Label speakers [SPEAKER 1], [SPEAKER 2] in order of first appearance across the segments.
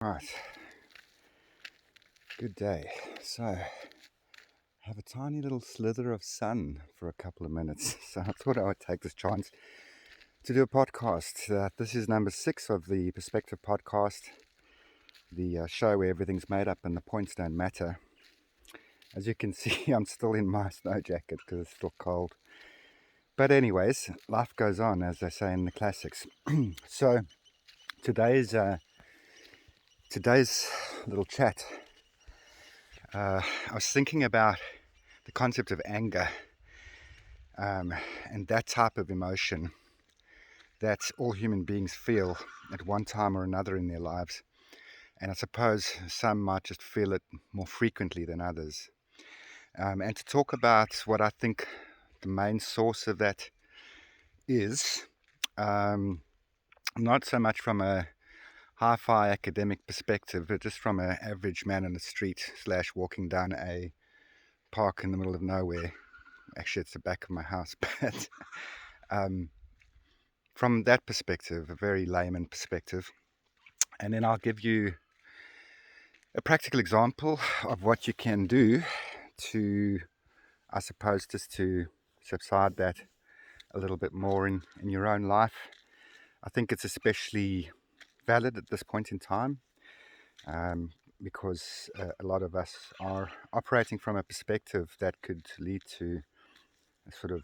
[SPEAKER 1] Right, good day. So, I have a tiny little slither of sun for a couple of minutes. So, I thought I would take this chance to do a podcast. This is number 6 of the Perspective podcast, the show where everything's made up and the points don't matter. As you can see, I'm still in my snow jacket because it's still cold. But, anyways, life goes on, as they say in the classics. So, today's little chat. I was thinking about the concept of anger and that type of emotion that all human beings feel at one time or another in their lives. And I suppose some might just feel it more frequently than others. And to talk about what I think the main source of that is, not so much from a hi-fi academic perspective, but just from an average man in the street / walking down a park in the middle of nowhere. Actually, it's the back of my house, but from that perspective, a very layman perspective. And then I'll give you a practical example of what you can do to, I suppose, just to subside that a little bit more in your own life. I think it's especially valid at this point in time because a lot of us are operating from a perspective that could lead to a sort of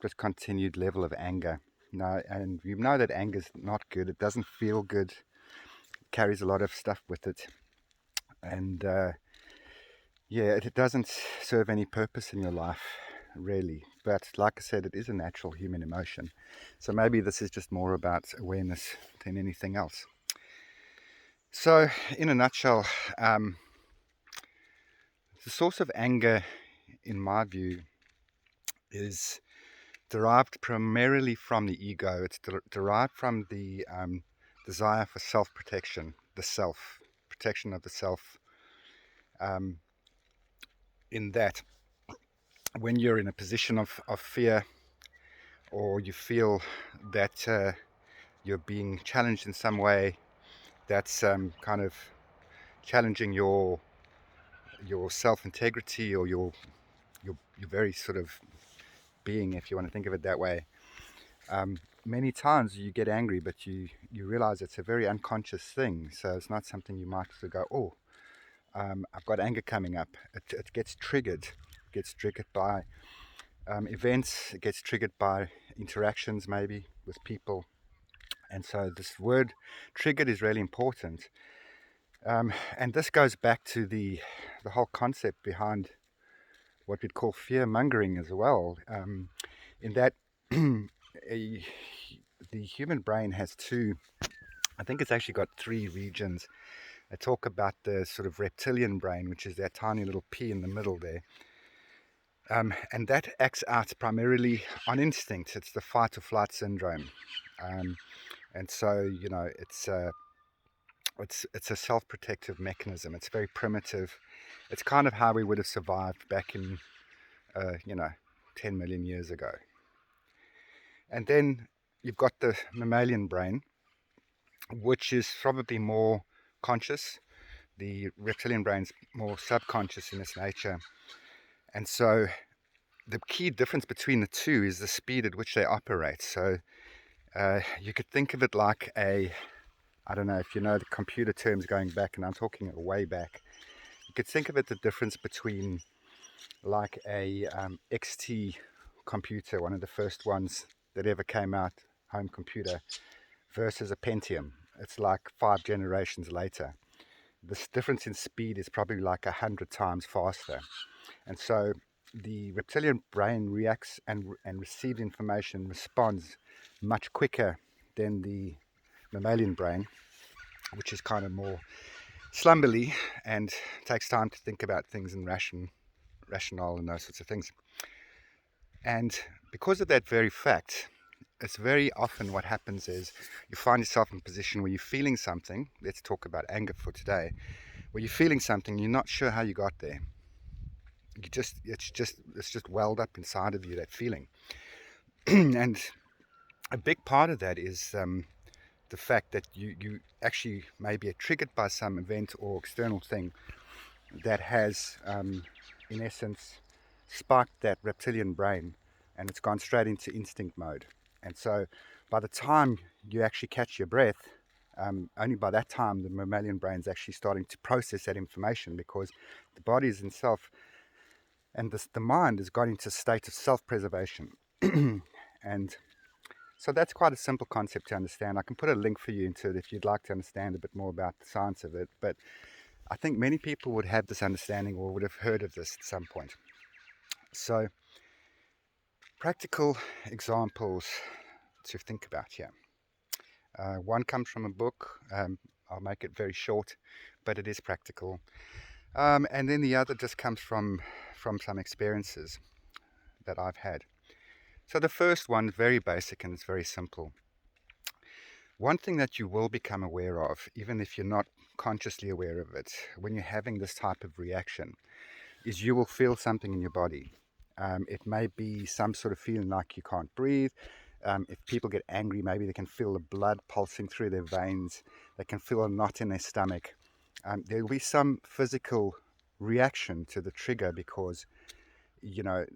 [SPEAKER 1] just continued level of anger. And you know that anger is not good. It doesn't feel good. It carries a lot of stuff with it. And it doesn't serve any purpose in your life, really. But like I said, it is a natural human emotion. So maybe this is just more about awareness than anything else. So, in a nutshell, the source of anger, in my view, is derived primarily from the ego. It's derived from the desire for self-protection, the self, protection of the self. In that, when you're in a position of fear, or you feel that you're being challenged in some way, that's kind of challenging your self-integrity or your very sort of being, if you want to think of it that way. Many times you get angry, but you realize it's a very unconscious thing. So it's not something you might sort of go, oh, I've got anger coming up. It gets triggered. It gets triggered by events. It gets triggered by interactions, maybe with people. And so this word triggered is really important. And this goes back to the whole concept behind what we'd call fear mongering as well. In that the human brain has I think it's actually got 3 regions. I talk about the sort of reptilian brain, which is that tiny little P in the middle there. And that acts out primarily on instinct. It's the fight or flight syndrome. And so, it's a self-protective mechanism. It's very primitive. It's kind of how we would have survived back in, 10 million years ago. And then you've got the mammalian brain, which is probably more conscious. The reptilian brain's more subconscious in its nature. And so the key difference between the two is the speed at which they operate. So you could think of it like I don't know if you know the computer terms going back, and I'm talking way back. You could think of it the difference between like a XT computer, one of the first ones that ever came out, home computer, versus a Pentium. It's like 5 generations later. This difference in speed is probably like 100 times faster. And so the reptilian brain reacts and receives information, responds much quicker than the mammalian brain, which is kind of more slumberly and takes time to think about things and rationale and those sorts of things. And because of that very fact, it's very often what happens is you find yourself in a position where you're feeling something. Let's talk about anger for today. Where you're feeling something, you're not sure how you got there. It's just welled up inside of you, that feeling. And a big part of that is the fact that you actually maybe are triggered by some event or external thing that has, in essence, sparked that reptilian brain, and it's gone straight into instinct mode. And so by the time you actually catch your breath, only by that time the mammalian brain's actually starting to process that information, because the body is in self, and the mind has got into a state of self-preservation. And so that's quite a simple concept to understand. I can put a link for you into it if you'd like to understand a bit more about the science of it, but I think many people would have this understanding or would have heard of this at some point. So, practical examples to think about here. One comes from a book. I'll make it very short, but it is practical. And then the other just comes from some experiences that I've had. So the first one is very basic and it's very simple. One thing that you will become aware of, even if you're not consciously aware of it, when you're having this type of reaction, is you will feel something in your body. It may be some sort of feeling like you can't breathe. If people get angry, maybe they can feel the blood pulsing through their veins. They can feel a knot in their stomach. There will be some physical reaction to the trigger, because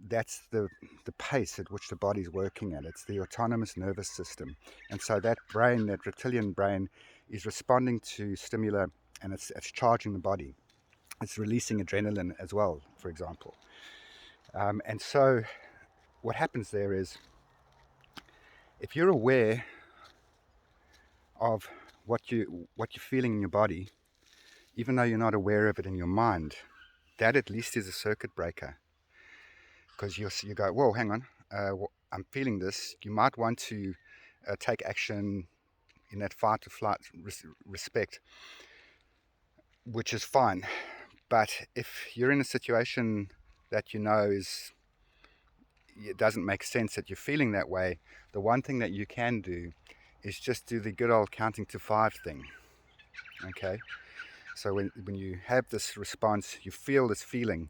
[SPEAKER 1] that's the pace at which the body's working at. It's the autonomous nervous system, and so that brain, that reptilian brain, is responding to stimuli, and it's charging the body. It's releasing adrenaline as well, for example. And so what happens there is, if you're aware of what you're feeling in your body, even though you're not aware of it in your mind, that at least is a circuit breaker. Because you go, whoa, hang on, I'm feeling this. You might want to take action in that fight or flight respect, which is fine. But if you're in a situation that it doesn't make sense that you're feeling that way, the one thing that you can do is just do the good old counting to 5 thing. Okay? So when you have this response, you feel this feeling,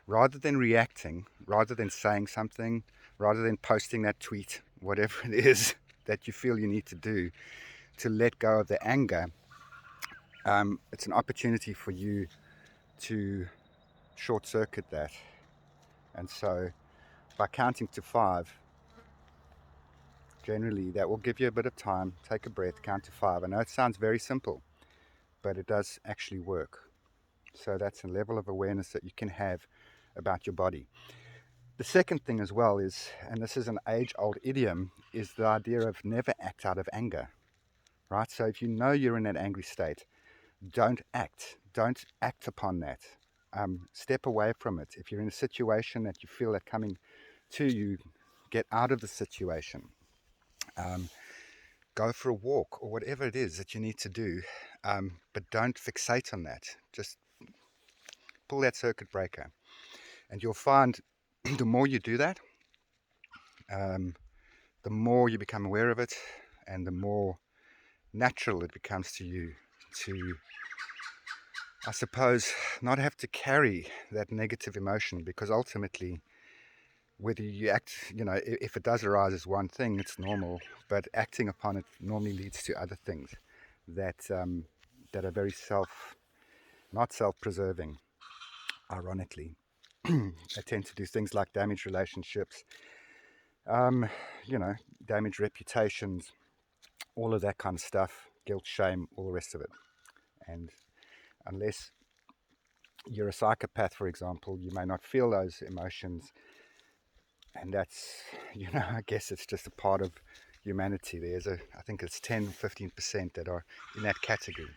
[SPEAKER 1] rather than reacting, rather than saying something, rather than posting that tweet, whatever it is that you feel you need to do to let go of the anger, it's an opportunity for you to short circuit that. And so by counting to 5, generally that will give you a bit of time. Take a breath, count to 5. I know it sounds very simple, but it does actually work. So that's a level of awareness that you can have about your body. The second thing as well is, and this is an age-old idiom, is the idea of never act out of anger, right? So if you know you're in that angry state, don't act upon that. Step away from it. If you're in a situation that you feel that coming to you, get out of the situation. Go for a walk or whatever it is that you need to do, but don't fixate on that. Just pull that circuit breaker, and you'll find the more you do that, the more you become aware of it, and the more natural it becomes to you to, I suppose, not have to carry that negative emotion. Because ultimately, whether you act, if it does arise as one thing, it's normal, but acting upon it normally leads to other things that are very not self-preserving, ironically. They tend to do things like damage relationships, damage reputations, all of that kind of stuff, guilt, shame, all the rest of it. And unless you're a psychopath, for example, you may not feel those emotions, and that's, I guess it's just a part of humanity. I think it's 10-15% that are in that category.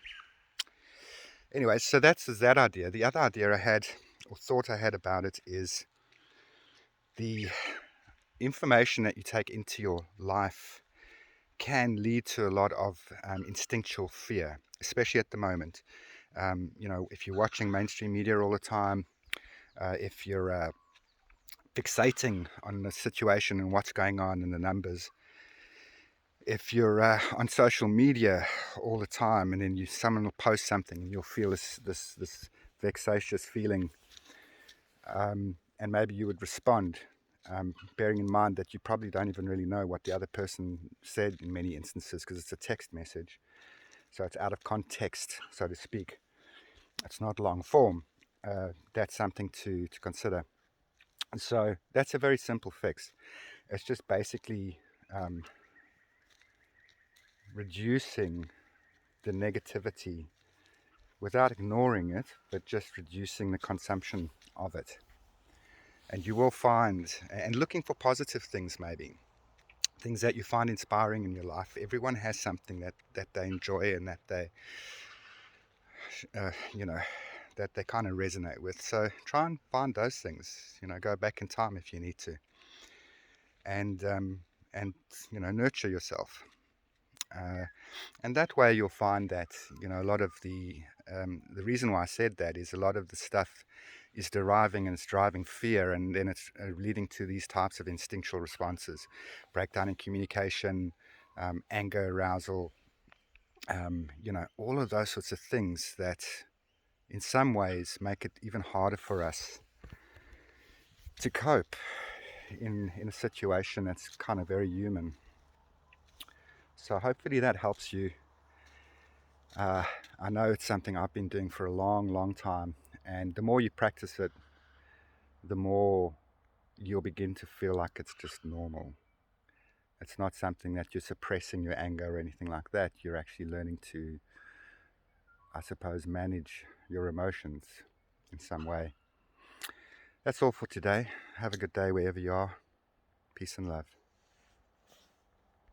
[SPEAKER 1] Anyway, so that's that idea. The other idea I had, or thought I had about it, is the information that you take into your life can lead to a lot of instinctual fear, especially at the moment. If you're watching mainstream media all the time, if you're fixating on the situation and what's going on in the numbers, if you're on social media all the time, and then someone will post something and you'll feel this vexatious feeling, and maybe you would respond bearing in mind that you probably don't even really know what the other person said in many instances because it's a text message. So it's out of context, so to speak. It's not long form. That's something to consider. So that's a very simple fix. It's just basically reducing the negativity without ignoring it, but just reducing the consumption of it. And you will find, and looking for positive things maybe, things that you find inspiring in your life. Everyone has something that they enjoy and that they, you know, that they kind of resonate with. So try and find those things, go back in time if you need to. And nurture yourself. And that way you'll find that, a lot of the reason why I said that is a lot of the stuff is deriving and it's driving fear, and then it's leading to these types of instinctual responses, breakdown in communication, anger, arousal, all of those sorts of things that in some ways make it even harder for us to cope in a situation that's kind of very human. So hopefully that helps you. I know it's something I've been doing for a long time, and the more you practice it, the more you'll begin to feel like it's just normal. It's not something that you're suppressing your anger or anything like that. You're actually learning to, I suppose, manage your emotions in some way. That's all for today. Have a good day wherever you are. Peace and love.